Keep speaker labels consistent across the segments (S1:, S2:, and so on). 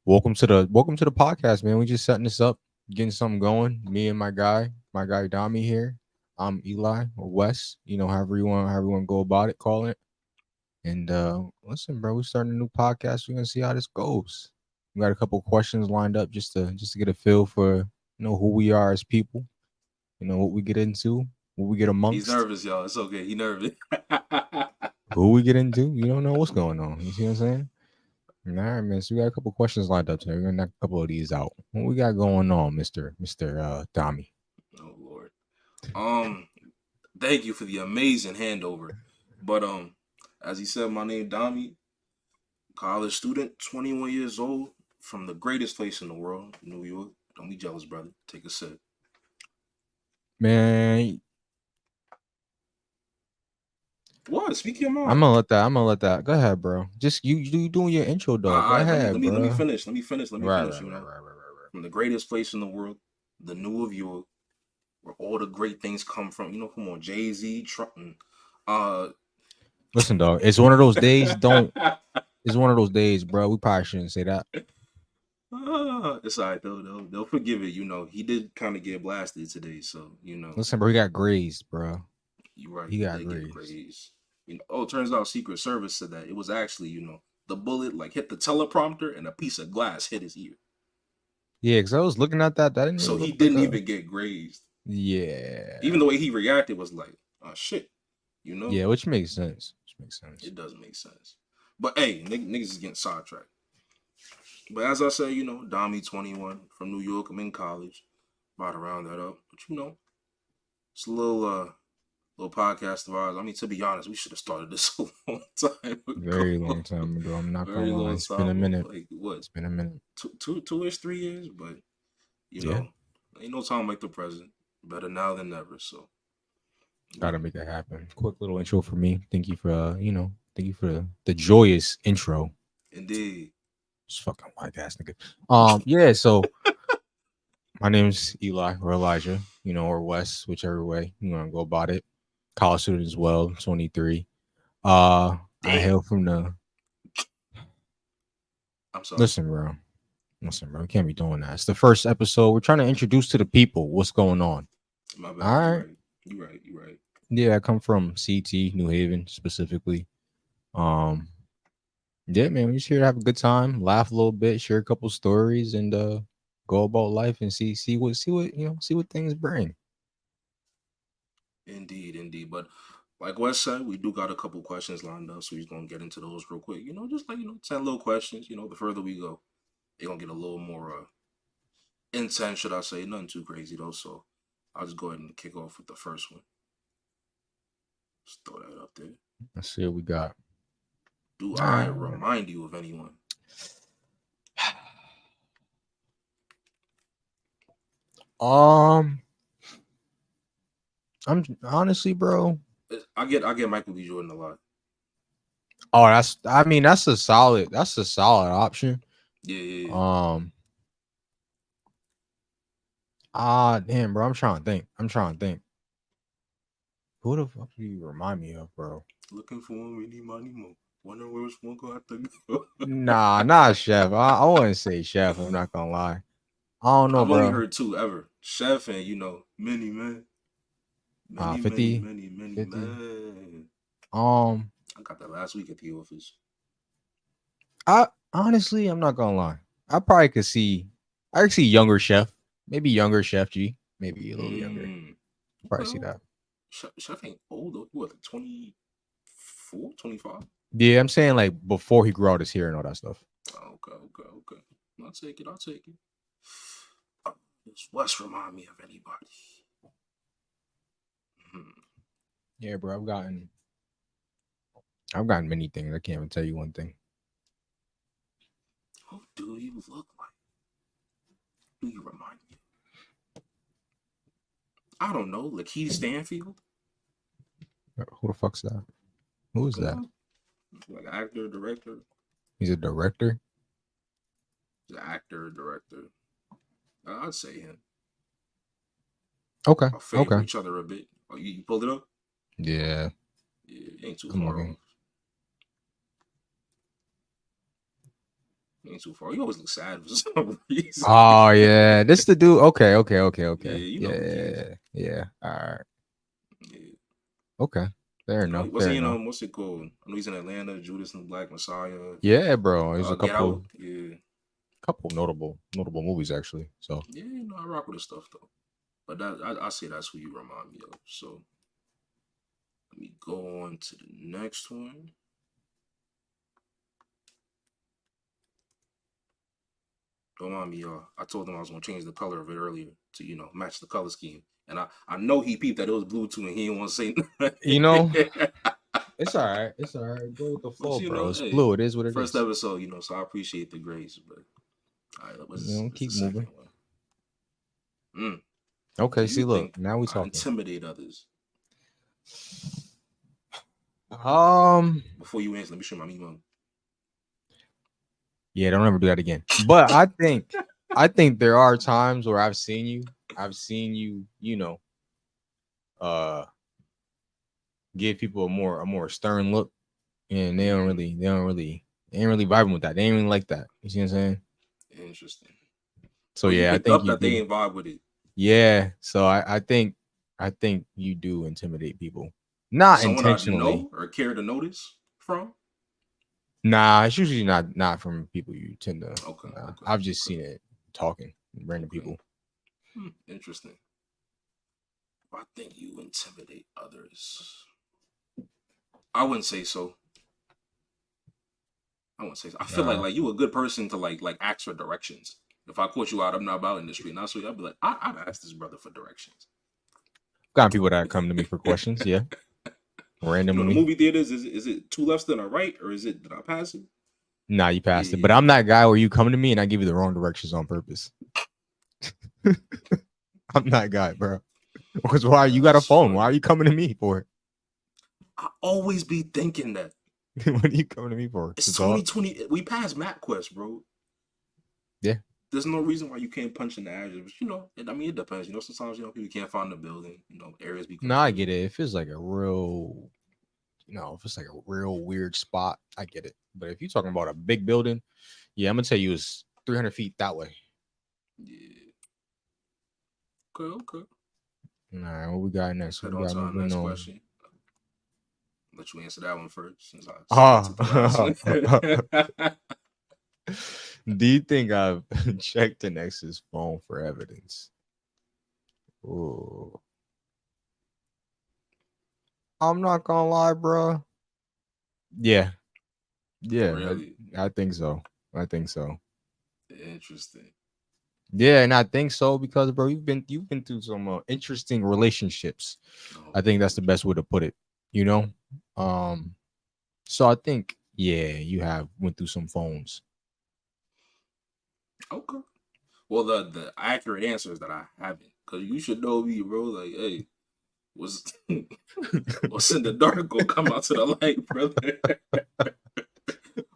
S1: Welcome to the podcast, man. We just setting this up, getting something going. Me and my guy Dami here. I'm Eli or Wes. However you want to go about it, call it. And listen, bro, we starting a new podcast. We're gonna see how this goes. We got a couple questions lined up just to get a feel for who we are as people. What we get into, what we get
S2: He's
S1: amongst,
S2: nervous, y'all. It's okay. He nervous.
S1: who we get into. You don't know what's going on. You see what I'm saying? All right, man. So we got a couple questions lined up today. We're gonna knock a couple of these out. What we got going on, Mister Tommy?
S2: Oh Lord. Um, Thank you for the amazing handover. But as he said, my name Dami, college student, 21 years old, from the greatest place in the world, New York. Don't be jealous, brother. Take a sip.
S1: Man,
S2: What? Speak your
S1: I'm
S2: mind.
S1: gonna let that. I'm gonna let that. Go ahead, bro. Just you doing your intro, dog. Go
S2: Let me
S1: ahead,
S2: let me let me
S1: bro.
S2: finish. Let me finish. Let me
S1: Right,
S2: finish.
S1: right, right, right, right,
S2: From the greatest place in the world, the New of York, where all the great things come from. Come on, Jay-Z, Trump, uh,
S1: Listen, dog. It's one of those days. Don't. It's one of those days, bro. We probably shouldn't say that.
S2: it's alright though. They'll forgive it. He did kind of get blasted today, so
S1: Listen, bro. He got grazed, bro.
S2: you're right.
S1: He
S2: He
S1: got
S2: did get
S1: grazed.
S2: grazed. Oh, it turns out Secret Service said that it was actually the bullet like hit the teleprompter and a piece of glass hit his ear,
S1: Yeah, because I was looking at that. That didn't
S2: so
S1: really
S2: he
S1: look like
S2: didn't
S1: a.
S2: even get grazed. Even
S1: Yeah.
S2: the way he reacted was like, "Oh shit,"
S1: Yeah, which makes sense. Which makes sense.
S2: it doesn't make sense. But hey, niggas is getting sidetracked. But as I say, Dami 21 from New York. I'm in college. About to round that up. But it's a little podcast of ours. I mean, to be honest, we should have started this a long time
S1: Very
S2: ago.
S1: long time ago. I'm not
S2: Very
S1: gonna lie.
S2: long
S1: It's been
S2: time
S1: a
S2: ago.
S1: minute.
S2: Like what?
S1: It's been a minute.
S2: Two-ish, 3 years. But you
S1: Yeah.
S2: know, ain't no time like the present. Better now than never. So
S1: Gotta
S2: yeah,
S1: make that happen. Quick little intro for me. Thank you for the joyous intro.
S2: indeed,
S1: It's fucking white ass nigga. Yeah. So my name's Eli or Elijah, or Wes, whichever way you want to go about it. College student as well, 23. I
S2: damn.
S1: hail from the.
S2: I'm sorry.
S1: Listen, bro. Listen, bro. We can't be doing that. It's the first episode. We're trying to introduce to the people what's going on.
S2: My
S1: All
S2: bad. You
S1: right.
S2: right. You right. You right.
S1: Yeah, I come from CT, New Haven specifically. Um, Yeah, man, we're just here to have a good time, laugh a little bit, share a couple stories, and go about life and see what things bring.
S2: Indeed, indeed. But like Wes said, we do got a couple questions lined up, so we're gonna get into those real quick. Just like 10 little questions. The further we go, they're gonna get a little more intense, should I say? Nothing too crazy though. So I'll just go ahead and kick off with the first one. Just throw that up there.
S1: Let's see what we got.
S2: Do
S1: All
S2: I
S1: right.
S2: remind you of anyone?
S1: Um, I'm honestly, bro.
S2: I get Michael B. Jordan a lot.
S1: Oh, I mean, that's a solid option.
S2: Yeah, yeah, yeah.
S1: Um, damn, bro. I'm trying to think. Who the fuck do you remind me of, bro?
S2: Looking for one, we need money more. Wonder where it's one go have to go.
S1: Nah, not Chef. I wouldn't say Chef. I'm not gonna lie. I don't know,
S2: I've only
S1: bro.
S2: heard two ever. Chef and many man. Many, many,
S1: 50,
S2: many, many
S1: 50.
S2: man.
S1: Um,
S2: I got that last week at the office.
S1: I honestly, I'm not gonna lie. I probably could see. I could see younger chef, maybe younger chef G, maybe a little younger.
S2: Mm.
S1: Probably see
S2: Well,
S1: that.
S2: Chef ain't old though. What, like 24, 25?
S1: Yeah, I'm saying like before he grew out his hair and all that stuff.
S2: Okay, okay, okay. I'll take it. I'll take it. Does West remind me of anybody? Hmm.
S1: Yeah, bro. I've gotten many things. I can't even tell you one thing.
S2: Who do you look like? Do you remind me? I don't know. Lakeith Stanfield?
S1: Who the fuck's that? Who is
S2: Look him
S1: that?
S2: up. Like actor, director.
S1: He's a director.
S2: He's an actor, director. I'd say him.
S1: Okay.
S2: I'll favor
S1: Okay.
S2: each other a bit. Oh, you pulled it up?
S1: Yeah,
S2: Yeah, ain't too
S1: I'm
S2: far
S1: looking.
S2: off. Ain't too far. You always look sad for some reason.
S1: Oh yeah, this the dude. Okay, okay, okay,
S2: Yeah,
S1: okay.
S2: you know who he is.
S1: Yeah, yeah. All right.
S2: Yeah.
S1: Okay. Fair
S2: You know,
S1: enough.
S2: wasn't
S1: Fair
S2: he in
S1: enough.
S2: what's it called? I know he's in Atlanta, Judas and the Black Messiah,
S1: Yeah, bro. There's a
S2: Get Out.
S1: couple
S2: Yeah.
S1: couple notable movies actually. So
S2: Yeah, I rock with his stuff though. But I say that's who you remind me of. So let me go on to the next one. Don't mind me, y'all. I told him I was gonna change the color of it earlier to match the color scheme, and I know he peeped that it was blue too, and he didn't want to say
S1: you know,
S2: nothing.
S1: it's all right. It's all right. Go with the
S2: But
S1: flow, bro. It's
S2: hey,
S1: blue. It is what it
S2: first
S1: is.
S2: episode, so I appreciate the grace. But all right, what's the
S1: Keep
S2: second
S1: moving.
S2: one? Mm. Do
S1: Okay. See,
S2: you
S1: look.
S2: think
S1: Now we
S2: I
S1: talking.
S2: intimidate others?
S1: Um.
S2: Before you answer, let me show my email.
S1: Yeah. Don't ever do that again. But I think there are times where I've seen you. I've seen you. Uh, give people a more stern look, and
S2: Mm,
S1: they ain't really vibing with that. They ain't really like that. You see what I'm saying?
S2: interesting.
S1: So
S2: Oh, you
S1: yeah, I
S2: picked
S1: think
S2: up
S1: you
S2: that they
S1: do.
S2: ain't vibe with it.
S1: Yeah. So I think you do intimidate people. Not
S2: Someone I
S1: intentionally.
S2: know or care to notice from.
S1: Nah, it's usually not from people you tend to.
S2: Okay,
S1: Nah,
S2: okay,
S1: I've just
S2: okay,
S1: seen it talking random
S2: okay.
S1: people.
S2: Interesting. I think you intimidate others. I wouldn't say so. I wouldn't say so. I feel like
S1: Uh,
S2: like you a good person to like ask for directions. If I caught you out, I'm not about in the street, and I saw you, I'd be like, I'd ask this brother for directions.
S1: got people that come to me for questions. Yeah,
S2: The
S1: randomly.
S2: movie theaters is it two lefts and a right, or is it did I pass it?
S1: Nah, you
S2: Yeah,
S1: passed it. But
S2: yeah.
S1: I'm that guy where you come to me and I give you the wrong directions on purpose. I'm that guy, bro. Because why you got a
S2: That's
S1: phone? Why are
S2: funny.
S1: you coming to me for?
S2: I always be thinking that
S1: What are you coming to me for?
S2: it's
S1: To talk?
S2: 2020. We passed MapQuest, bro.
S1: Yeah.
S2: There's no reason why you can't punch in the address. But I mean, it depends. Sometimes people can't find the building. Areas be
S1: No, I
S2: confusing.
S1: get it. If it's like a real, if it's like a real weird spot, I get it. But if you're talking about a big building, yeah, I'm gonna tell you it's 300 feet that way.
S2: Yeah. Okay. Okay.
S1: All right, what we got
S2: Let's
S1: next? What
S2: head
S1: we
S2: on
S1: got
S2: to our
S1: moving
S2: next
S1: on?
S2: question. Let you answer that one first, since I took the last
S1: Ah,
S2: one.
S1: do you think I've checked an ex's phone for evidence? Ooh, I'm not gonna lie, bro. Yeah, yeah,
S2: Really
S1: I think so. I think so.
S2: interesting.
S1: Yeah, and I think so because, bro, you've been through some interesting relationships.
S2: Oh
S1: I think that's the
S2: Lord.
S1: best way to put it. You know, um. So I think, yeah, you have went through some phones.
S2: Okay. Well, the accurate answer is that I haven't, because you should know me, bro. Like, hey, what's what's in the dark gonna come out to the light, brother.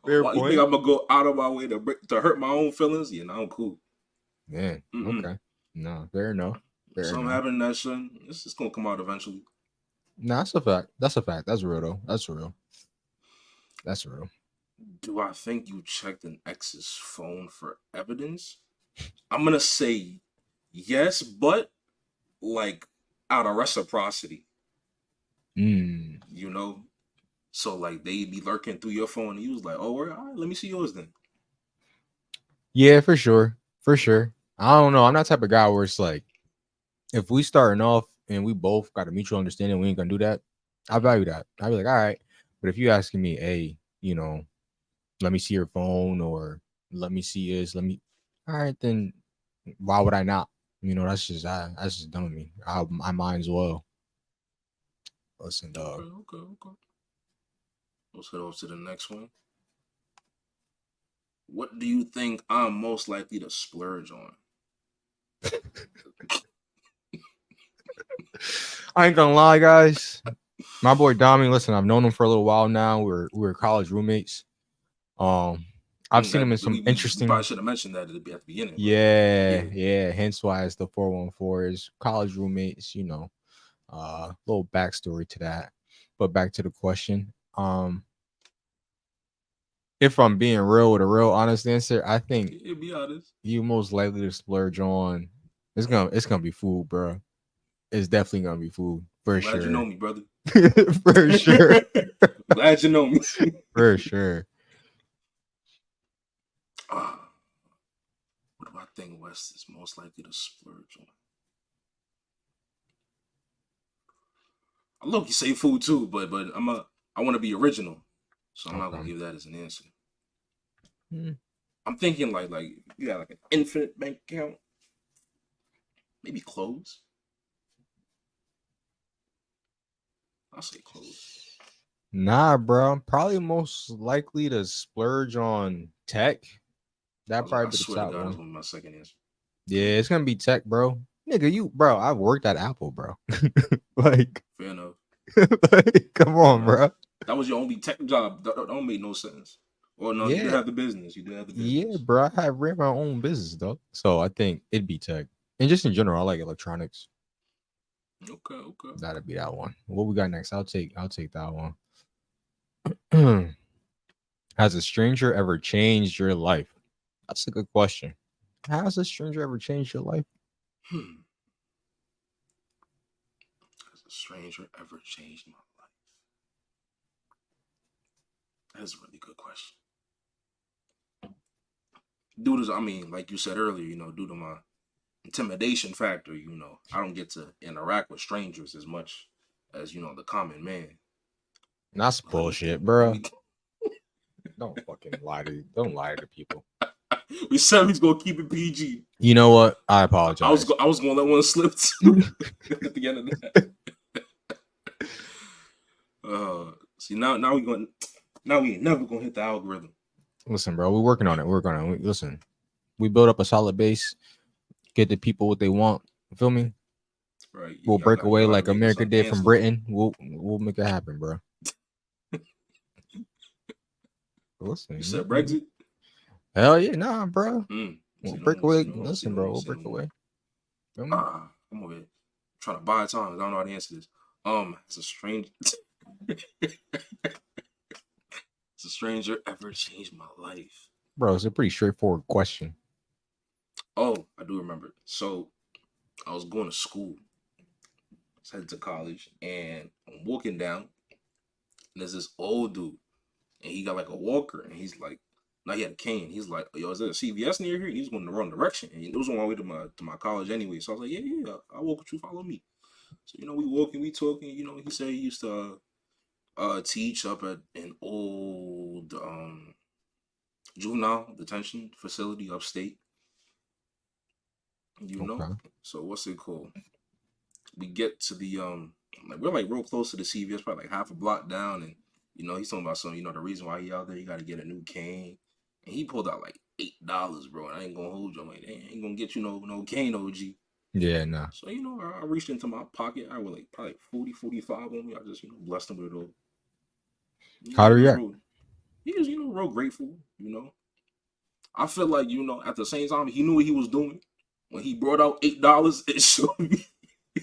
S1: Fair
S2: Why you think
S1: point.
S2: I'm gonna go out of my way to hurt my own feelings? Yeah, no, I'm cool.
S1: Man,
S2: Mm-mm.
S1: okay. No, fair enough.
S2: If
S1: Fair
S2: something
S1: enough.
S2: happened to that son, it's gonna come out eventually.
S1: No, that's a fact. That's a fact. That's real though. That's real. That's real.
S2: Do I think you checked an ex's phone for evidence? I'm gonna say yes, but like out of reciprocity,
S1: Mm.
S2: you know. So like they be lurking through your phone, and you was like, "Oh, all right, let me see yours then."
S1: Yeah, for sure. For sure. I don't know. I'm not the type of guy where it's like if we starting off and we both got a mutual understanding, we ain't gonna do that. I value that. I'd be like, all right. But if you asking me, hey, let me see your phone or let me see this, let me all right, then why would I not? That's just dumb of me. I might as well. Listen,
S2: Okay,
S1: dog.
S2: okay, okay. Let's head over to the next one. What do you think I'm most likely to splurge on?
S1: I ain't gonna lie, guys. My boy Dommy, listen, I've known him for a little while now. We were college roommates. Um, I've seen him in
S2: That
S1: some
S2: we probably
S1: interesting.
S2: should have mentioned that at the beginning, but
S1: Yeah,
S2: yeah.
S1: yeah. Hence why it's the 414 is college roommates. Little backstory to that. But back to the question. if I'm being real with a real honest answer, I think
S2: Yeah, be honest.
S1: you most likely to splurge on. It's gonna be food, bro. It's definitely gonna be food
S2: I'm
S1: for
S2: glad you know
S1: sure.
S2: me, brother.
S1: For sure.
S2: Glad you know me.
S1: For sure.
S2: Ah, what do I think West is most likely to splurge on? I look, you say food too, but I want to be original, so I'm not gonna
S1: Okay.
S2: give that as an answer.
S1: Hmm.
S2: I'm thinking like you got like an infinite bank account, maybe clothes. I'll say clothes.
S1: Nah, bro. I'm probably most likely to splurge on tech. That
S2: I
S1: probably be the
S2: swear to
S1: top
S2: God, that's
S1: one.
S2: gonna be my second answer.
S1: Yeah, it's gonna be tech, bro. Nigga, bro, I worked at Apple, bro. like,
S2: Fair enough.
S1: like, come
S2: Fair
S1: on,
S2: enough.
S1: bro.
S2: That was your only tech job. That don't make no sense. Or no, you did
S1: Yeah,
S2: have the business. You did have the
S1: yeah,
S2: business.
S1: bro. I have ran my own business, though. So I think it'd be tech. And just in general, I like electronics.
S2: Okay, okay.
S1: That'd be that one. What we got next? I'll take that one. Has a stranger ever changed your life? That's a good question. Has a stranger ever changed your life?
S2: Hmm. Has a stranger ever changed my life? That's a really good question. Due to, I mean, like you said earlier, due to my intimidation factor, I don't get to interact with strangers as much as, the common man.
S1: That's
S2: But let me
S1: bullshit,
S2: think. Let
S1: bro.
S2: me.
S1: Don't fucking lie to don't lie to people.
S2: We said he's gonna keep it PG.
S1: You know what? I
S2: I was
S1: apologize.
S2: I was gonna let one slip too at the end of that. See now we ain't never gonna hit the algorithm.
S1: Listen, bro, we're working on it. We're working on it. Listen, we build up a solid base, get the people what they want. You feel me?
S2: Right?
S1: We'll break away
S2: Y'all gotta
S1: like
S2: make this
S1: America
S2: a
S1: did
S2: dance
S1: from
S2: floor.
S1: Britain. We'll make it happen, bro.
S2: You
S1: Listen,
S2: said Brexit?
S1: hell yeah, nah, bro. We'll
S2: See,
S1: break
S2: don't see
S1: away.
S2: no see
S1: Listen,
S2: no
S1: bro,
S2: more,
S1: we'll
S2: say
S1: break
S2: no more.
S1: away. Feel me?
S2: I'm over here trying to buy time. I don't know how to answer this. It's a strange it's a stranger ever changed my life.
S1: Bro, it's a pretty straightforward question.
S2: Oh, I do remember. So I was going to school, I was headed to college, and I'm walking down, and there's this old dude, and he got like a walker, and he's like, now he had a cane. He's like, yo, is there a CVS near here? And he's going the wrong direction, and it was on my way to my college anyway. So I was like, yeah, I'll walk with you, follow me. So we walking, we talking. He said he used to teach up at an old juvenile detention facility upstate. You know,
S1: Okay.
S2: so what's it called? We get to the like we're like real close to the CVS, probably like half a block down, and he's talking about some, the reason why he out there, he got to get a new cane, and he pulled out like $8, bro. And I ain't gonna hold you. I'm like, ain't gonna get you no cane, OG.
S1: Yeah, nah.
S2: So I reached into my pocket. I was like probably like 40, 45 on me. I just blessed him with it all.
S1: How do
S2: He
S1: you
S2: was
S1: react?
S2: real. He was real grateful. I feel like at the same time he knew what he was doing. When he brought out $8, it showed me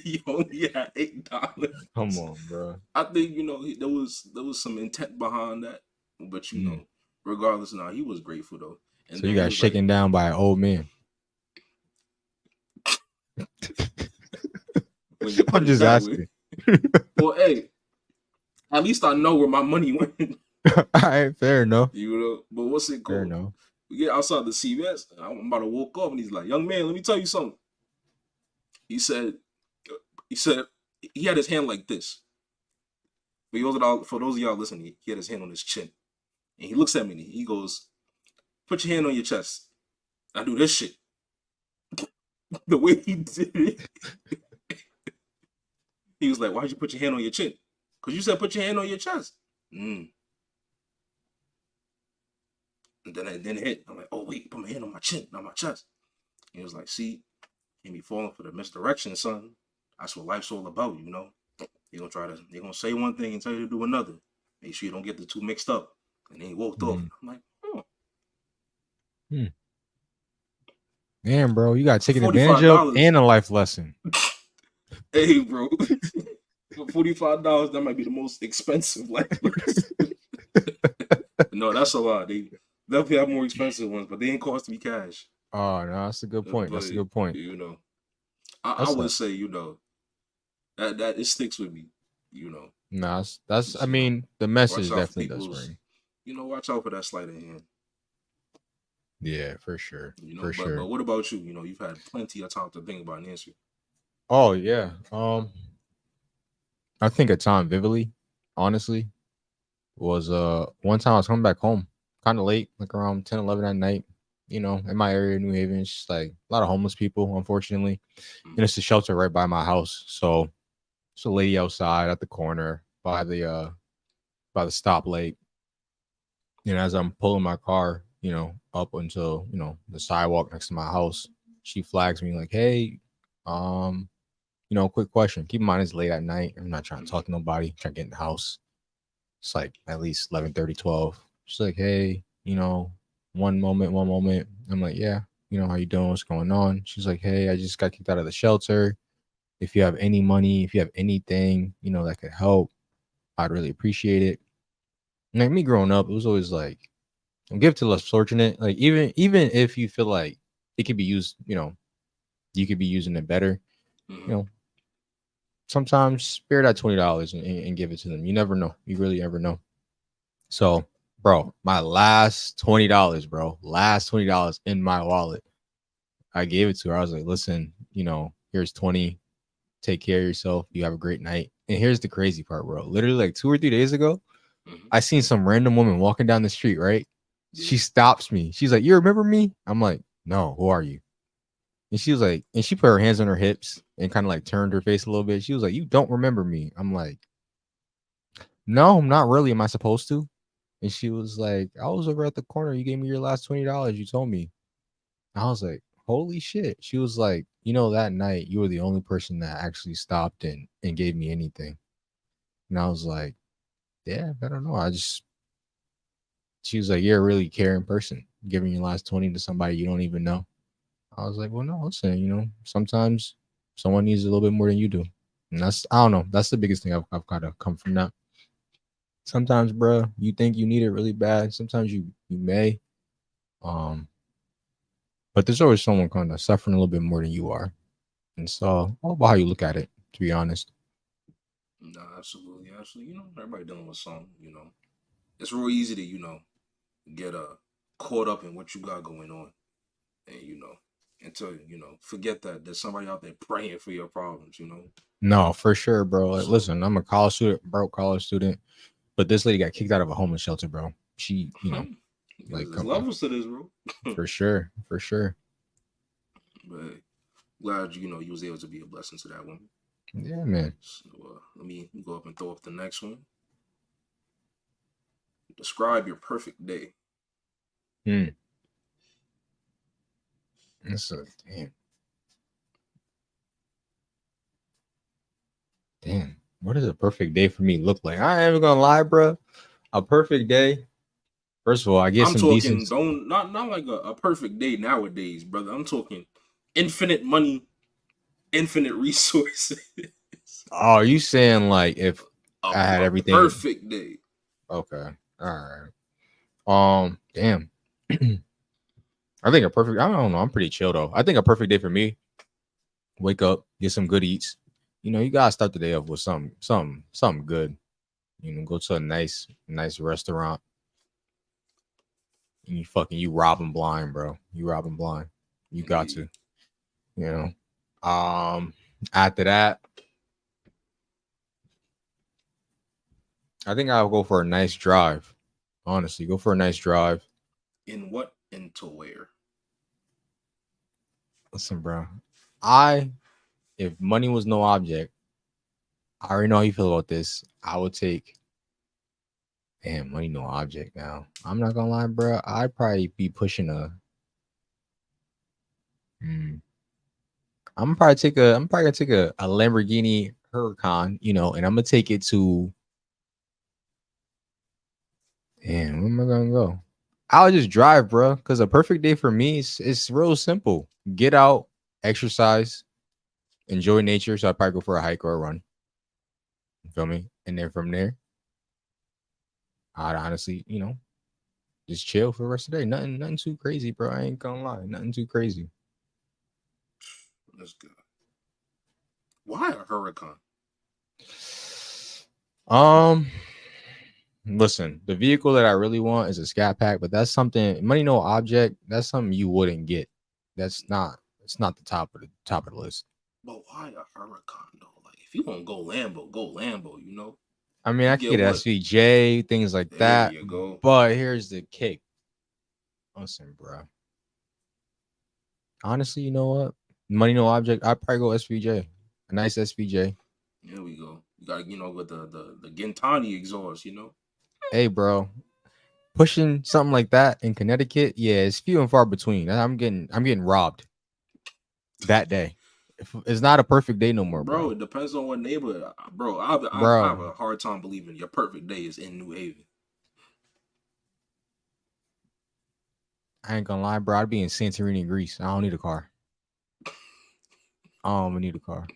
S2: he only had $8.
S1: Come on, bro.
S2: I think there was some intent behind that, but
S1: Mm.
S2: regardless, now he was grateful though. And
S1: So you
S2: then he
S1: got
S2: was like,
S1: shaken down by an old man.
S2: when you
S1: I'm
S2: put it
S1: just
S2: that way,
S1: asking.
S2: well, hey, at least I know where my money went.
S1: All right, fair enough.
S2: But what's it
S1: Fair
S2: called?
S1: enough.
S2: We get outside the CVS. I'm about to walk off, and he's like, "Young man, let me tell you something." He said, "He said he had his hand like this." For those of y'all listening, he had his hand on his chin, and he looks at me and he goes, "Put your hand on your chest." I do this shit. The way he did it, he was like, "Why'd you put your hand on your chin?" Because you said put your hand on your chest. Mm. And then it hit. I'm like, "Oh wait, put my hand on my chin, not my chest." He was like, "See, can't be falling for the misdirection, son. That's what life's all about. They're gonna say one thing and tell you to do another. Make sure you don't get the two mixed up." And then he walked off.
S1: Mm.
S2: And I'm like, oh,
S1: Hmm. Damn, bro, you got
S2: for
S1: taken
S2: forty
S1: advantage
S2: five
S1: of
S2: dollars,
S1: and a life lesson.
S2: hey, bro, for $45, that might be the most expensive life lesson. No, that's a lot. They definitely have more expensive ones, but they ain't cost me cash.
S1: Oh no, that's a good point.
S2: But
S1: That's a good point.
S2: you know, I
S1: That's
S2: would
S1: not.
S2: say that it sticks with me. You know,
S1: No, that's. I
S2: just
S1: mean, the
S2: watch
S1: message
S2: out for
S1: definitely does
S2: people's.
S1: ring.
S2: Watch out for that sleight of hand.
S1: Yeah, for sure, for
S2: But
S1: sure.
S2: what about you? You've had plenty of time to think about an answer.
S1: Oh yeah. I think a time vividly, honestly, was one time I was coming back home, kind of late, like around 10, 11 at night. In my area, New Haven, it's just like a lot of homeless people, unfortunately, and
S2: Mm-hmm.
S1: it's a shelter right by my house. So it's a lady outside at the corner by the stoplight. And as I'm pulling my car, up until the sidewalk next to my house, she flags me like, "Hey, um, quick question. Keep in mind it's late at night. I'm not trying to
S2: Mm-hmm.
S1: talk to nobody. Trying to get in the house. It's like at least 11:30, 12. She's like, "Hey, one moment." I'm like, "Yeah, how you doing? What's going on?" She's like, "Hey, I just got kicked out of the shelter. If you have any money, if you have anything, that could help, I'd really appreciate it." And like me growing up, it was always like, give to less fortunate. Like even if you feel like it could be used, you could be using it better.
S2: Mm-hmm.
S1: You know, sometimes spare that $20 and give it to them. You never know. You really ever know. So, bro, my last $20, bro, last $20 in my wallet, I gave it to her. I was like, listen, here's 20. Take care of yourself. You have a great night. And here's the crazy part, bro. Literally like 2 or 3 days ago,
S2: Mm-hmm.
S1: I seen some random woman walking down the street, right?
S2: Yeah.
S1: She stops me. She's like, "You remember me?" I'm like, "No, who are you?" And she was like, and she put her hands on her hips and kind of like turned her face a little bit. She was like, "You don't remember me?" I'm like, "No, I'm not really. Am I supposed to?" And she was like, "I was over at the corner. You gave me your last $20. You told me." I was like, "Holy shit." She was like, that night you were the only person that actually stopped and gave me anything. And I was like, "Yeah, I don't know. I just." She was like, "You're a really caring person, giving your last 20 to somebody you don't even know." I was like, "Well, no, listen, sometimes someone needs a little bit more than you do." And that's, I don't know, that's the biggest thing I've got to come from that. Sometimes, bro, you think you need it really bad. Sometimes you may, um, but there's always someone kind of suffering a little bit more than you are. And so, all about how you look at it, to be honest.
S2: No, absolutely, absolutely. Everybody dealing with something. It's real easy to get caught up in what you got going on, and until forget that there's somebody out there praying for your problems.
S1: No, for sure, bro. Like,
S2: So
S1: listen, I'm a college student, broke college student, but this lady got kicked out of a homeless shelter, bro. She, like,
S2: there's
S1: come on,
S2: levels to this, bro.
S1: for sure, for sure.
S2: But glad you was able to be a blessing to that woman.
S1: Yeah, man.
S2: So let me go up and throw up the next one. Describe your perfect day.
S1: Hmm. That's a damn. Damn, what does a perfect day for me look like? I ain't even gonna lie, bro. A perfect day. First of all, I get
S2: I'm
S1: some decent.
S2: talking don't not like a perfect day nowadays, brother. I'm talking infinite money, infinite resources.
S1: Oh, are you saying like if I had
S2: A
S1: everything?
S2: perfect day.
S1: Okay, all right. Damn. I think a perfect. I don't know. I'm pretty chill though. I think a perfect day for me. Wake up, get some good eats. You gotta start the day off with something good. Go to a nice restaurant. And you rob them blind, bro. You rob them blind. You got
S2: Indeed.
S1: to. You know. After that, I think I'll go for a nice drive. Honestly, go for a nice drive.
S2: In what and to where?
S1: Listen, bro. I If money was no object, I already know how you feel about this. I would take damn money no object now. I'm not gonna lie, bro. I'd probably be pushing a hmm, I'm probably gonna take a Lamborghini Huracan, and I'm gonna take it to damn, where am I gonna go? I'll just drive, bro. Cause a perfect day for me is real simple. Get out, exercise, enjoy nature. So I probably go for a hike or a run. You feel me? And then from there, I'd honestly, Just chill for the rest of the day. Nothing too crazy, bro. I ain't gonna lie. Nothing too crazy.
S2: That's good. Why a hurricane?
S1: Um, listen, the vehicle that I really want is a scat pack, but that's something money no object. That's something you wouldn't get. That's not. It's not the top of the list.
S2: But why a hurricane though? Like if you want to go Lambo, go Lambo.
S1: I mean,
S2: You
S1: I could
S2: get
S1: get
S2: what?
S1: SVJ things like
S2: There
S1: that,
S2: you go.
S1: but here's the kick. Listen, bro. Honestly, you know what? Money no object. I'd probably go SVJ. A nice SVJ.
S2: There we go. You got with the Gintani exhaust.
S1: Hey, bro. Pushing something like that in Connecticut, yeah, it's few and far between. I'm getting robbed that day. It's not a perfect day no more,
S2: Bro,
S1: bro.
S2: it depends on what neighborhood. Bro, I
S1: Bro,
S2: have a hard time believing your perfect day is in New Haven.
S1: I ain't gonna lie, bro. I'd be in Santorini, Greece. I don't need a car. I don't even need a car.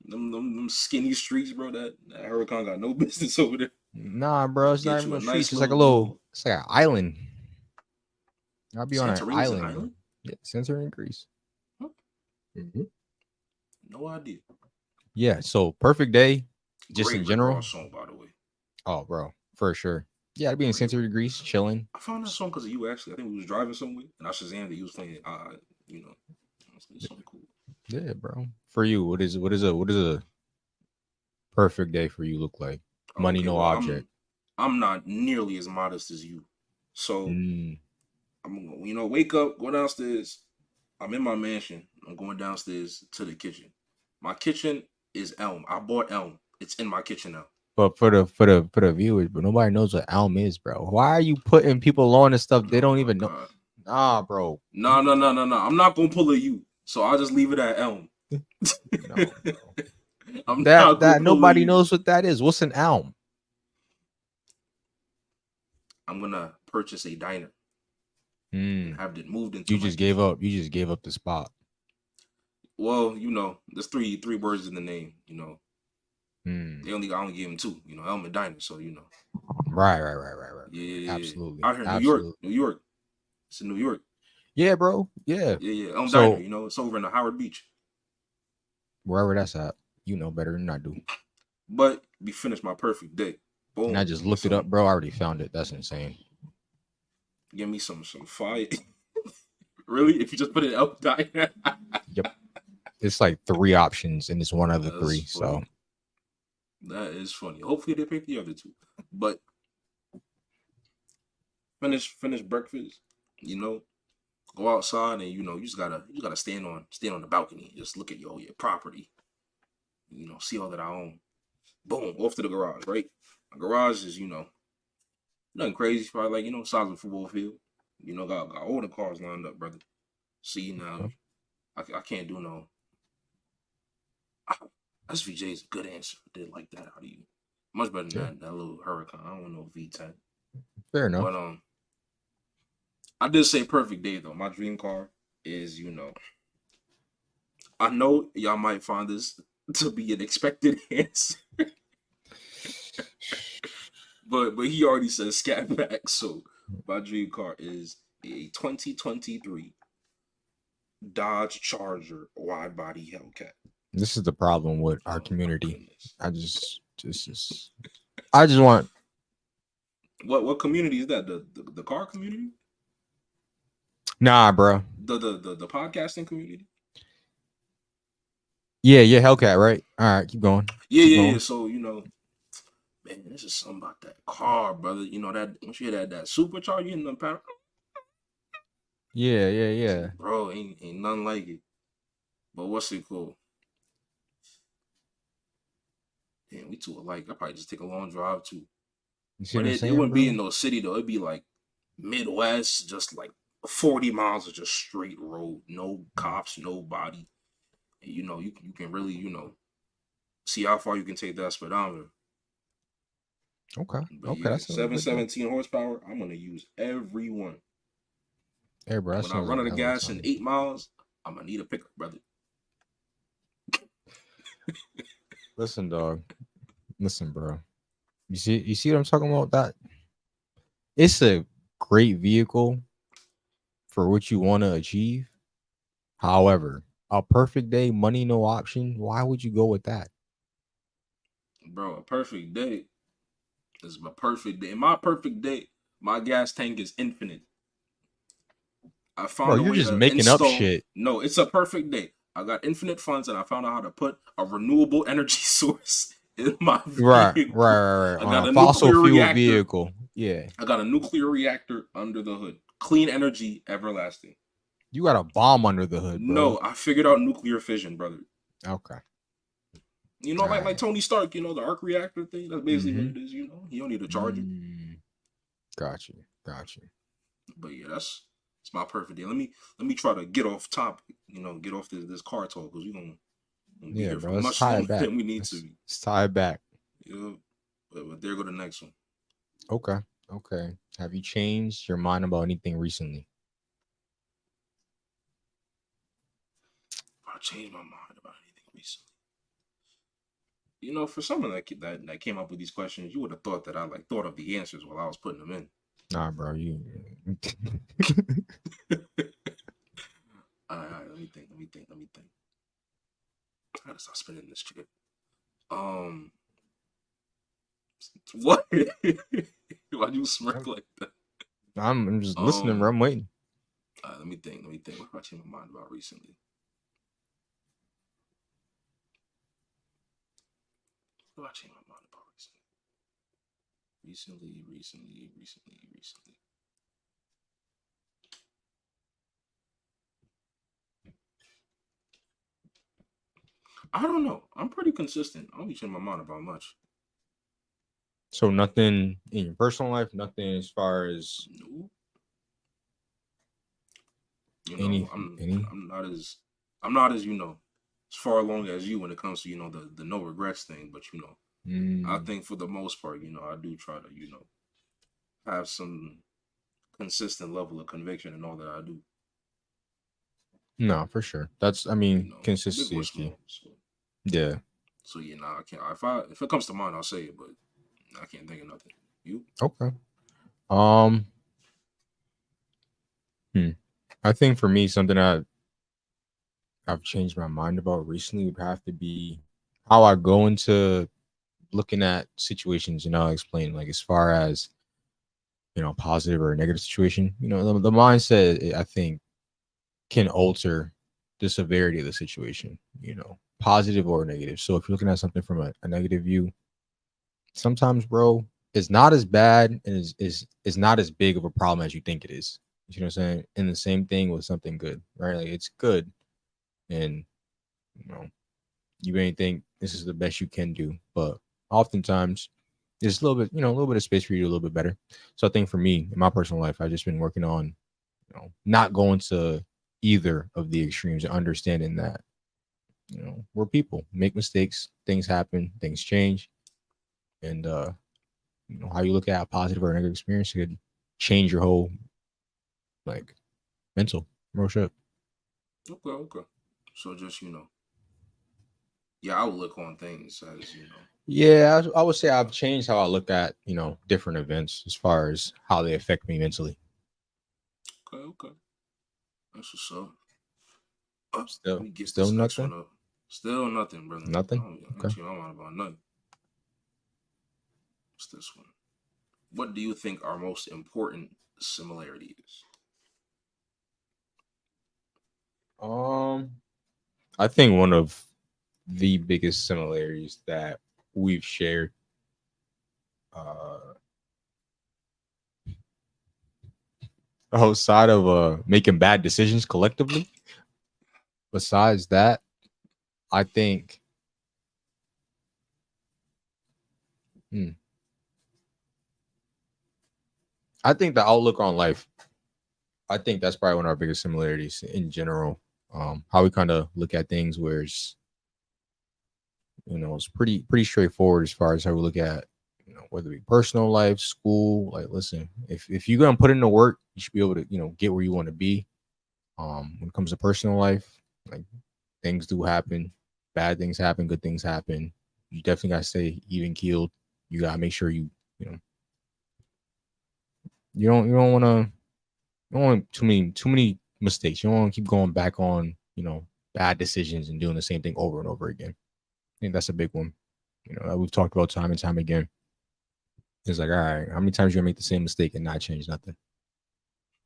S2: Them skinny streets, bro. That hurricane got no business over there.
S1: Nah, bro. It's not
S2: Get
S1: even
S2: you a
S1: no streets.
S2: nice
S1: It's like a
S2: little
S1: little.
S2: dude.
S1: It's like an island. I'll be on an
S2: Santorini's an
S1: island, bro.
S2: island?
S1: Yeah, Santorini, Greece.
S2: Huh?
S1: Mhm.
S2: No idea.
S1: Yeah. So perfect day, just
S2: Great
S1: in
S2: Rick
S1: general.
S2: Ross song, by the way.
S1: Oh, for sure. Yeah, I'd be in
S2: Great.
S1: Santorini, Greece, chilling.
S2: I found that song because of you. Actually, I think we was driving somewhere, and I Shazammed that you was playing. You know, this song cool.
S1: Yeah, bro. For you, what is a perfect day for you look like? Money,
S2: Okay,
S1: no
S2: well,
S1: object.
S2: I'm not nearly as modest as you, so
S1: Mm.
S2: I'm wake up, go downstairs. I'm in my mansion. I'm going downstairs to the kitchen. My kitchen is Elm. I bought Elm. It's in my kitchen now.
S1: But for the viewers, but nobody knows what Elm is, bro. Why are you putting people on and stuff they
S2: Oh
S1: don't
S2: my
S1: even know?
S2: god.
S1: Nah, bro.
S2: No, no, no, no, no. I'm not gonna pull a you. So I'll just leave it at Elm.
S1: No, bro.
S2: I'm
S1: That
S2: not gonna
S1: that
S2: pull a
S1: nobody
S2: you.
S1: knows what that is. What's an elm?
S2: I'm gonna purchase a diner and
S1: Hmm.
S2: have it moved into
S1: You
S2: my
S1: just gave
S2: kitchen.
S1: up. You just gave up the spot.
S2: Well, there's three words in the name.
S1: Hmm.
S2: I only gave him two. Elm and Diner. So
S1: Right.
S2: yeah, yeah, yeah.
S1: Absolutely.
S2: Out here, New York,
S1: Absolutely.
S2: New York. It's in New York.
S1: Yeah, bro. Yeah.
S2: Yeah, yeah. Elm Diner.
S1: So
S2: It's over in the Howard Beach.
S1: wherever that's at, you know better than I do.
S2: But we finished my perfect day.
S1: And I
S2: Boom.
S1: just
S2: Get
S1: looked it up,
S2: some.
S1: bro. I already found it. That's insane.
S2: Give me some fire. Really? If you just put it Elm Diner,
S1: Yep. It's like three options, and it's one of the
S2: that's
S1: three. So
S2: funny. That is funny. Hopefully they pick the other two. But finish breakfast. You know, go outside and you just gotta stand on the balcony and just look at your property. See all that I own. Boom, off to the garage, right? My garage is, nothing crazy. It's probably like, size of a football field. Got all the cars lined up, brother. See now,
S1: okay.
S2: I can't do no. SVJ is a good answer. I did like that out of you. Much better than
S1: Yeah,
S2: that little Huracan. I don't want no V10.
S1: fair
S2: But
S1: enough.
S2: I did say perfect day though. My dream car is, I know y'all might find this to be an expected answer, but he already said scat back. So my dream car is a 2023 Dodge Charger wide body Hellcat.
S1: This is the problem with our
S2: Oh my
S1: community.
S2: goodness.
S1: I just want.
S2: What community is that? The car community?
S1: Nah, bro.
S2: The podcasting community?
S1: Yeah, Hellcat, right? All right, keep going.
S2: Yeah,
S1: Keep
S2: yeah, yeah.
S1: going.
S2: So, man, this is something about that car, brother. That once you hear that supercharger hitting the power,
S1: Yeah.
S2: bro, ain't nothing like it. But what's it called? Damn, we too alike. I probably just take a long drive too.
S1: You see
S2: But
S1: what I'm
S2: it
S1: saying,
S2: wouldn't be in
S1: bro?
S2: no city though. It'd be like Midwest, just like 40 miles of just straight road, no cops, nobody. And you can really, see how far you can take that speedometer.
S1: Okay,
S2: But
S1: okay,
S2: yeah,
S1: that sounds good though.
S2: 717 horsepower. I'm gonna use every one.
S1: Hey, bro,
S2: And
S1: that
S2: when I
S1: sounds
S2: run
S1: like
S2: out
S1: a
S2: of
S1: hell of a
S2: gas in
S1: time.
S2: 8 miles, I'm gonna need a pickup, brother.
S1: Listen, dog. Listen, bro. You see what I'm talking about? That it's a great vehicle for what you want to achieve. However, a perfect day, money no option. Why would you go with that,
S2: Bro, a perfect day is my perfect day. In my perfect day, my gas tank is infinite. I
S1: bro?
S2: found a
S1: You're
S2: way
S1: just
S2: to
S1: making up
S2: install.
S1: shit.
S2: No, it's a perfect day. I got infinite funds and I found out how to put a renewable energy source in my
S1: Right, right,
S2: vehicle.
S1: right, right.
S2: I
S1: On
S2: got
S1: a
S2: a
S1: fossil
S2: nuclear
S1: fuel
S2: reactor.
S1: vehicle. Yeah,
S2: I got a nuclear reactor under the hood. Clean energy, everlasting.
S1: you got a bomb under the hood, bro.
S2: No, I figured out nuclear fission, brother.
S1: Okay,
S2: You know,
S1: all
S2: like
S1: right.
S2: Tony Stark, the arc reactor thing. That's basically what
S1: Mm-hmm.
S2: it is. You don't need a charger.
S1: Mm, got you, got you.
S2: But yeah, that's it's my perfect day. Let me try to get off topic. Get off this car talk because we're gonna be
S1: Yeah,
S2: here for
S1: bro. Let's
S2: much
S1: tie it
S2: longer
S1: back.
S2: than we need to
S1: Let's,
S2: be.
S1: let's tie it back.
S2: But there go the next one.
S1: Okay, okay. Have you changed your mind about anything recently?
S2: I changed my mind about anything recently. For someone that came up with these questions, you would have thought that I like thought of the answers while I was putting them
S1: Nah, bro. You.
S2: in. All right, let me think. Let me think. Let me think. I gotta stop spinning this shit. Um, what? Why'd you smirk like that?
S1: I'm just listening, bro.
S2: Um,
S1: I'm waiting.
S2: let me think. Let me think. What have I changed my mind about recently? What have I changed my mind about recently? Recently. I don't know. I'm pretty consistent. I don't be changing my mind about much.
S1: So nothing in your personal life, nothing as far as
S2: No,
S1: any
S2: I'm
S1: any.
S2: I'm not as I'm not as as far along as you when it comes to the no regrets thing. But I
S1: Mm,
S2: think for the most part, I do try to have some consistent level of conviction in all that I do.
S1: no, for sure. That's I mean,
S2: Big
S1: consistency
S2: or
S1: is key.
S2: small.
S1: Yeah.
S2: So yeah, nah, I can't. If it comes to mind, I'll say it, but I can't think of nothing. You?
S1: Okay. Um. Hmm. I think for me, something that I've changed my mind about recently would have to be how I go into looking at situations. I'll explain like as far as positive or negative situation. The mindset I think can alter the severity of the situation. Positive or negative. So if you're looking at something from a negative view, sometimes, bro, it's not as bad and is not as big of a problem as you think it is. You know what I'm saying? And the same thing with something good, right? Like it's good, and you know you may think this is the best you can do, but oftentimes there's a little bit, a little bit of space for you to do a little bit better. So I think for me in my personal life, I've just been working on, not going to either of the extremes and understanding that, we're people, make mistakes, things happen, things change, and how you look at a positive or negative experience could change your whole like mental shit.
S2: Okay, okay. So just yeah, I would look on things as
S1: Yeah, I would say I've changed how I look at different events as far as how they affect me mentally.
S2: Okay, okay. That's what's up. Let
S1: Still,
S2: me get
S1: still
S2: this next
S1: nothing,
S2: one up. Still nothing, brother.
S1: nothing.
S2: I ain't
S1: Okay.
S2: changed my mind about nothing. What's this one? What do you think our most important similarity is?
S1: Um, I think one of the biggest similarities that we've shared, uh, outside of making bad decisions collectively. Besides that, I think, hmm, I think the outlook on life. I think that's probably one of our biggest similarities in general. How we kind of look at things, where it's pretty straightforward as far as how we look at whether it be personal life, school. Like, listen, if you're gonna put in the work, you should be able to get where you want to be. When it comes to personal life, like things do happen, bad things happen, good things happen. You definitely gotta stay even keeled. You gotta make sure you You don't want to. You don't want too many mistakes. You don't want to keep going back on bad decisions and doing the same thing over and over again. I think that's a big one. That we've talked about time and time again. It's like, all right, how many times you gonna make the same mistake and not change nothing?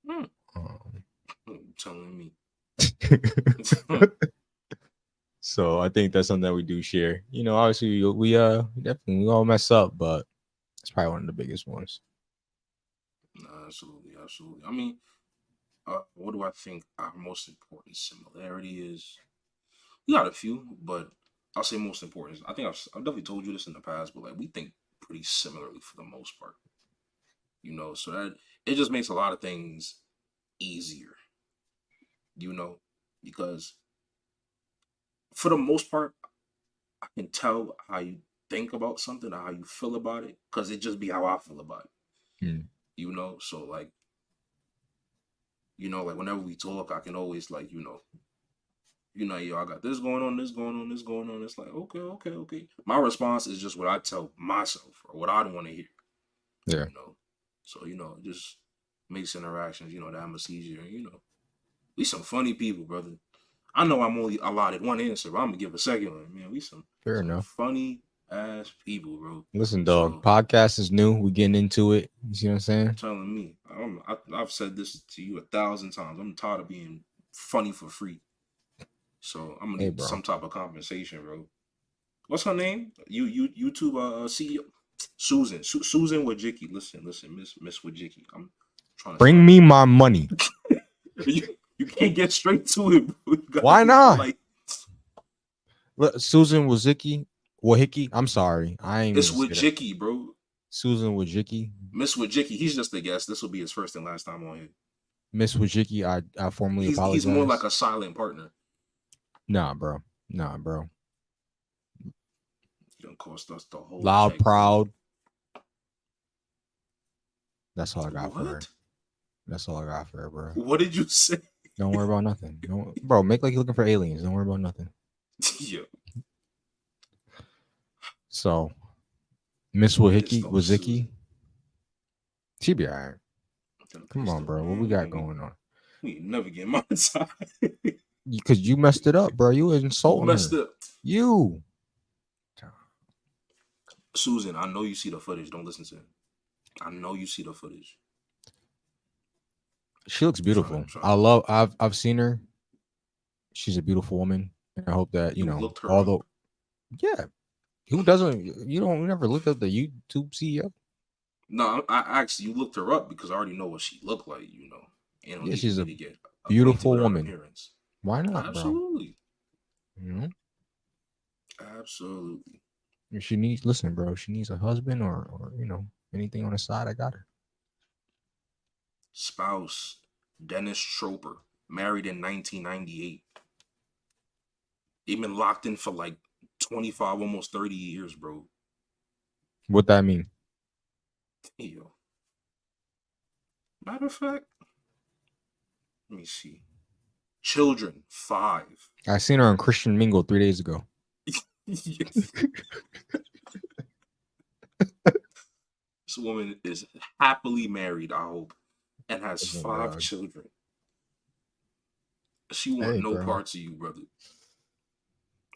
S2: Hmm.
S1: Um,
S2: Telling me.
S1: so I think that's something that we do share. Obviously definitely we all mess up, but it's probably one of the biggest ones.
S2: Nah, absolutely, absolutely. I mean, what do I think our most important similarity is? We got a few, but I'll say most important. I think I've definitely told you this in the past, but like we think pretty similarly for the most part. So that it just makes a lot of things easier. You know, because for the most part, I can tell how you think about something or how you feel about it, because it just be how I feel about it.
S1: Mm,
S2: So like like whenever we talk, I can always like yo, I got this going on, this going on, this going on. It's like, okay, okay, okay. My response is just what I tell myself or what I want to hear,
S1: yeah,
S2: you know. So, it just makes interactions, that much easier. We some funny people, brother. I know I'm only allotted one answer, but I'm gonna give a second one. Man, we
S1: fair
S2: some
S1: enough.
S2: funny ass people, bro.
S1: Listen, dog,
S2: So
S1: podcast is new. We getting into it. You see what I'm saying?
S2: telling me, I've said this to you 1,000 times. I'm tired of being funny for free. So I'm gonna
S1: Hey,
S2: need
S1: bro.
S2: some type of compensation, bro. What's her name? You YouTube CEO Susan Susan Wojcicki. Listen, Miss Wojcicki. I'm trying to
S1: Bring
S2: start.
S1: me my money.
S2: You can't get straight to it, bro. You gotta
S1: Why
S2: get
S1: not?
S2: like
S1: Look, Susan Wojcicki. I'm sorry, I ain't
S2: it's
S1: mean to say that.
S2: Wojcicki, bro.
S1: Susan Wojcicki,
S2: Miss Wojcicki. He's just a guest. This will be his first and last time on here.
S1: Miss Wojcicki. I formally
S2: He's more like
S1: apologize.
S2: a silent partner.
S1: Nah, bro. Nah, bro.
S2: He don't cost us the whole
S1: Loud,
S2: check, bro.
S1: proud. That's all I got for her.
S2: What?
S1: That's all I got for her, bro.
S2: What did you say?
S1: Don't worry about nothing. Don't, bro. Make like you're looking for aliens. Don't worry about nothing.
S2: Yo,
S1: So, Miss
S2: pissed off
S1: Wojcicki,
S2: Susan.
S1: she be alright.
S2: I'm
S1: Come
S2: pissed
S1: on,
S2: off,
S1: bro. What we
S2: man.
S1: got going on?
S2: We ain't never get monetized.
S1: Because you messed it up, bro. You was
S2: Who
S1: insulting
S2: messed
S1: her.
S2: up?
S1: You.
S2: Susan, I know you see the footage. Don't listen to him. I know you see the footage.
S1: She looks
S2: Trying to
S1: beautiful.
S2: trying
S1: I
S2: to
S1: love. I've seen her. She's a beautiful woman, and I hope that
S2: you looked her up.
S1: although yeah, who doesn't? You never looked up the YouTube CEO?
S2: No, I actually you looked her up because I already know what she looked like. You don't
S1: Yeah,
S2: need for
S1: she's
S2: me
S1: a
S2: to get acquainted
S1: beautiful
S2: with her
S1: woman.
S2: appearance.
S1: Why not, bro?
S2: Absolutely,
S1: You know,
S2: absolutely.
S1: if she needs, listen, bro. If she needs a husband or anything on the side, I got her.
S2: Spouse Dennis Troper, married in 1998. They've been locked in for like 25, almost 30 years, bro.
S1: What that mean?
S2: Yo, matter of fact, let me see. Children, 5.
S1: I seen her on Christian Mingle 3 days ago.
S2: This woman is happily married, I hope, and has
S1: Listen,
S2: 5
S1: dog.
S2: children. She want
S1: Hey,
S2: no
S1: bro.
S2: parts of you, brother.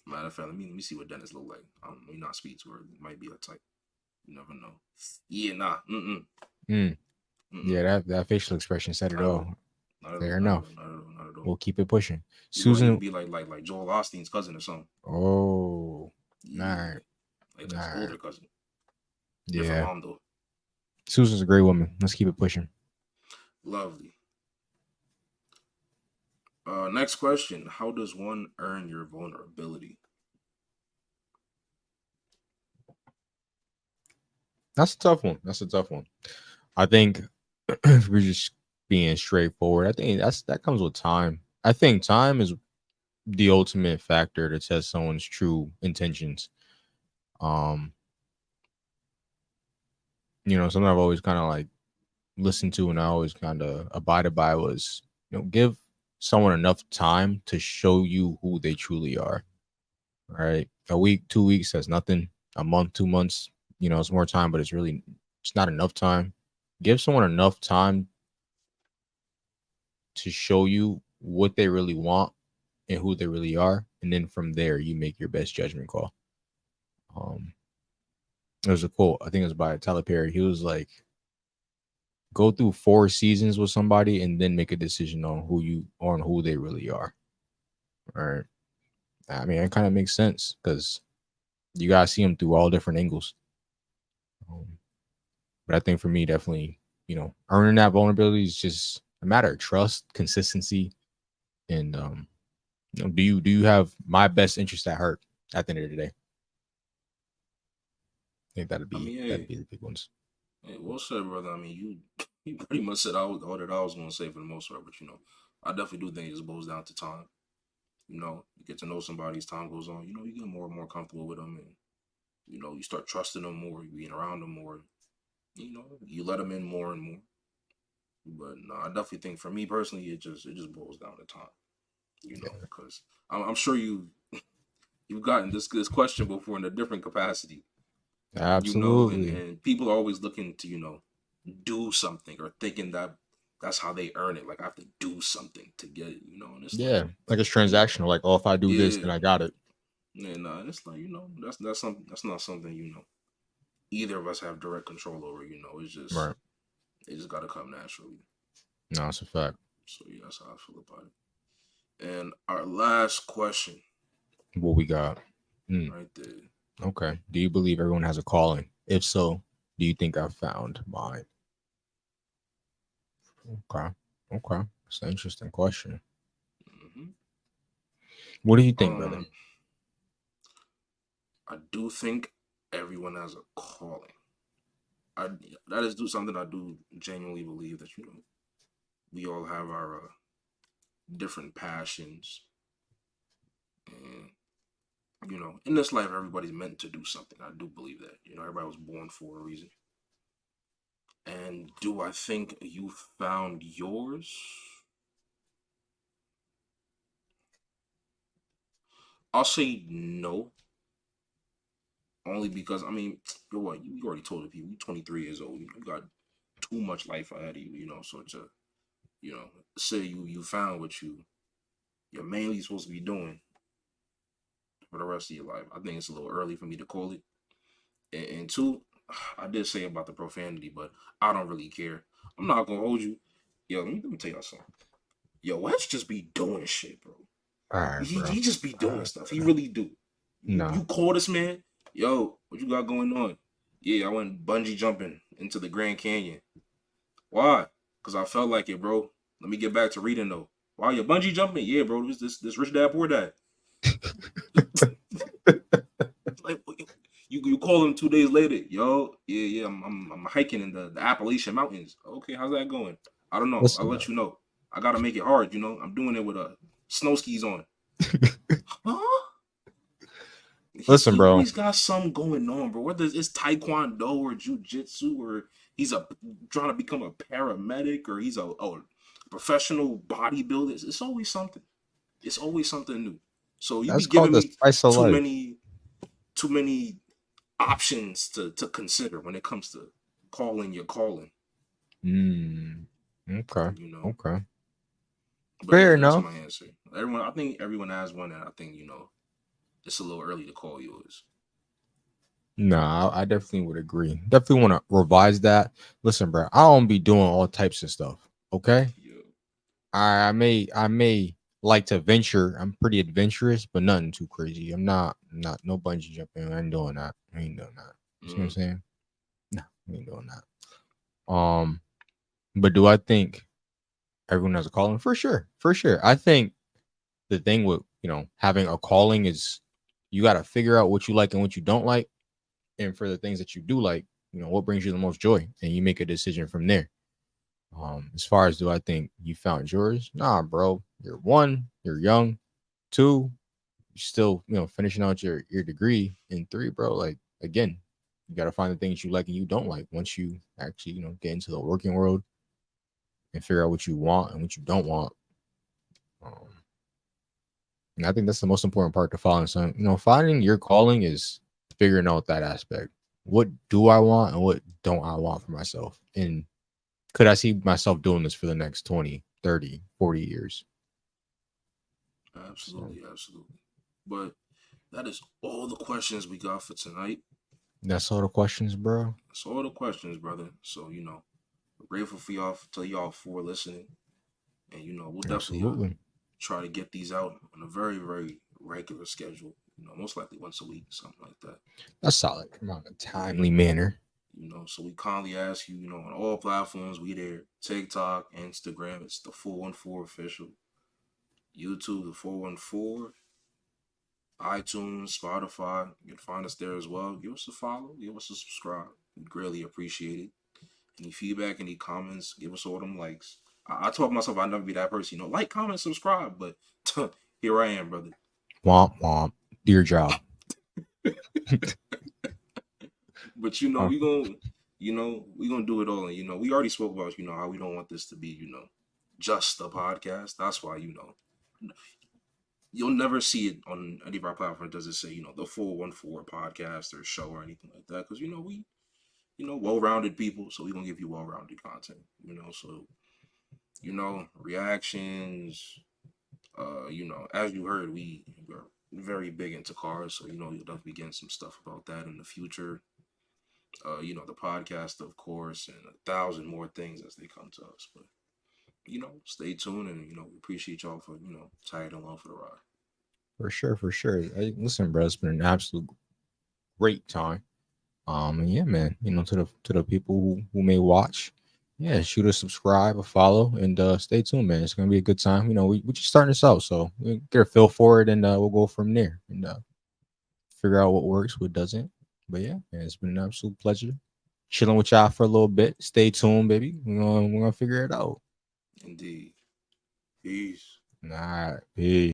S2: Matter of fact, let me see what Dennis look like. I don't know. You not speak to her. It might be a type. You never know. Yeah, nah. Mm-mm.
S1: Mm,
S2: Mm-mm.
S1: yeah, that facial expression said it
S2: Not at all.
S1: all.
S2: Not at all.
S1: Fair
S2: Not at all.
S1: enough.
S2: Not at all. Not at all.
S1: We'll keep it pushing.
S2: You gonna either
S1: Susan.
S2: be like Joel Osteen's cousin or something.
S1: Oh, all
S2: Yeah.
S1: right,
S2: Like
S1: all
S2: his
S1: right.
S2: older cousin. Different
S1: Yeah,
S2: mom though.
S1: Susan's a great woman. Let's keep it pushing.
S2: Lovely. Next question. How does one earn your vulnerability?
S1: That's a tough one. That's a tough one. I think if we're just being straightforward, I think that comes with time. I think time is the ultimate factor to test someone's true intentions. Um, something I've always kind of like listened to and I always kind of abided by was, give someone enough time to show you who they truly are. Right? A week, 2 weeks, that's nothing. A month, 2 months, it's more time, but it's not enough time. give someone enough time to show you what they really want and who they really are, and then from there you make your best judgment call. Um, there's a quote, I think it was by Tyler Perry. He was like, "Go through 4 seasons with somebody, and then make a decision on who they really are." All right. I mean, it kind of makes sense because you gotta see them through all different angles. Um, but I think for me, definitely, earning that vulnerability is just a matter of trust, consistency, and do you have my best interest at heart at the end of the day? I think that'd
S2: I
S1: be
S2: mean,
S1: that'd
S2: hey,
S1: be the big ones.
S2: well said, brother. I mean, you you pretty much said all that I was gonna say for the most part, but I definitely do think it just boils down to time. You get to know somebody as time goes on. You get more and more comfortable with them, and you start trusting them more, you being around them more. You let them in more and more. But no, I definitely think for me personally, it just boils down to time.
S1: Yeah,
S2: Because I'm sure you've gotten this question before in a different capacity. And
S1: absolutely.
S2: and people are always looking to do something or thinking that that's how they earn it. Like I have to do something to get it. And it's like
S1: Yeah, like it's
S2: you know,
S1: transactional. Like, oh, if I do this,
S2: yeah,
S1: then I got it.
S2: and it's like that's not something either of us have direct control over. It's just
S1: Right.
S2: it just got to come naturally.
S1: No, it's a fact.
S2: So yeah, that's how I feel about it. And our last question,
S1: What we got? Mm,
S2: right there.
S1: okay. Do you believe everyone has a calling? If so, do you think I've found mine? Okay. Okay. It's an interesting question.
S2: hmm
S1: What do you think, brother?
S2: Um, I do think everyone has a calling. I that is do something I do genuinely believe that we all have our different passions, and in this life everybody's meant to do something. I do believe that. Everybody was born for a reason. And do I think you found yours? I'll say no, only because I mean, you're what you already told the people. You're 23 years old. You got too much life ahead of you. So to you know say you found what you're mainly supposed to be doing for the rest of your life. I think it's a little early for me to call it. And two, I did say about the profanity, but I don't really care. I'm not gonna hold you. Yo, let me tell y'all something. Yo, Wes just be doing shit, bro.
S1: All right, bro.
S2: He just be
S1: All
S2: doing
S1: right,
S2: stuff. He
S1: bro.
S2: really do. You
S1: Nah.
S2: you call this man, yo, what you got going on? Yeah, I went bungee jumping into the Grand Canyon. Why? Because I felt like it, bro. Let me get back to reading though. Why you bungee jumping? Yeah, bro. This rich dad poor dad. Like you call him 2 days later, yo, yeah, I'm hiking in the Appalachian Mountains. Okay, how's that going? I don't know. I'll
S1: Listen,
S2: let
S1: bro.
S2: you know. I gotta make it hard. I'm doing it with snow skis on. Huh? He
S1: Listen, bro.
S2: always got something going on, bro. Whether it's taekwondo or jujitsu or he's trying to become a paramedic or he's a professional bodybuilder. It's always something. It's always something new. So you be
S1: That's called
S2: giving
S1: the
S2: me
S1: spice of
S2: too
S1: life.
S2: many too many options to consider when it comes to calling your calling.
S1: Mm. Okay.
S2: You know,
S1: Okay.
S2: but
S1: Fair
S2: yeah, that's
S1: enough.
S2: my answer. I think everyone has one, and I think it's a little early to call yours.
S1: Nah, I definitely would agree. Definitely want to revise that. Listen, bro, I don't be doing all types of stuff. Okay.
S2: Yeah.
S1: I may like to venture. I'm pretty adventurous, but nothing too crazy. I'm not no bungee jumping. I ain't doing that. I ain't doing that. You see what I'm
S2: Mm-hmm.
S1: saying? No, I ain't doing that. But do I think everyone has a calling? For sure. For sure. I think the thing with, having a calling is you gotta figure out what you like and what you don't like. And for the things that you do like, what brings you the most joy, and you make a decision from there. As far as, do I think you found yours? Nah, bro. You're one, you're young. Two, you're still, finishing out your degree. And three, bro, like, again, you got to find the things you like and you don't like once you actually, get into the working world and figure out what you want and what you don't want. Um, and I think that's the most important part to following. So, finding your calling is figuring out that aspect. What do I want and what don't I want for myself? And Could I see myself doing this for the next 20, 30, 40 years? So
S2: Absolutely, absolutely. But that is all the questions we got for tonight.
S1: that's all the questions, bro.
S2: That's all the questions, brother. So we're grateful for y'all to y'all for listening, and we'll definitely
S1: Absolutely.
S2: try to get these out on a very very regular schedule. Most likely once a week, something like that.
S1: A solid amount of
S2: Yeah.
S1: timely manner.
S2: So we kindly ask you, on all platforms, we there. TikTok, Instagram, it's the 414 official. YouTube, the 414. iTunes, Spotify, you can find us there as well. Give us a follow, give us a subscribe. We'd greatly appreciate it. Any feedback, any comments, give us all them likes. I told myself I'd never be that person, like, comment, subscribe, but here I am, brother.
S1: Womp womp. Dear job.
S2: But
S1: Uh,
S2: we gonna do it all, and we already spoke about how we don't want this to be just a podcast. That's why you'll never see it on any of our platforms. Does it say the 414 podcast or show or anything like that? Because we well-rounded people, so we're gonna give you well-rounded content. So reactions. As you heard, we're very big into cars, so you'll definitely be getting some stuff about that in the future. The podcast, of course, and 1,000 more things as they come to us. But stay tuned, and we appreciate y'all for tagging along for the ride.
S1: for sure, for sure. Listen, bro, it's been an absolute great time. And yeah, man, to the people who may watch, yeah, shoot a subscribe, a follow, and stay tuned, man. It's gonna be a good time. We're just starting this out, so we get a feel for it, and we'll go from there and figure out what works, what doesn't. But yeah, man, it's been an absolute pleasure chilling with y'all for a little bit. Stay tuned, baby. We're gonna figure it out.
S2: Indeed. Peace.
S1: All right, peace.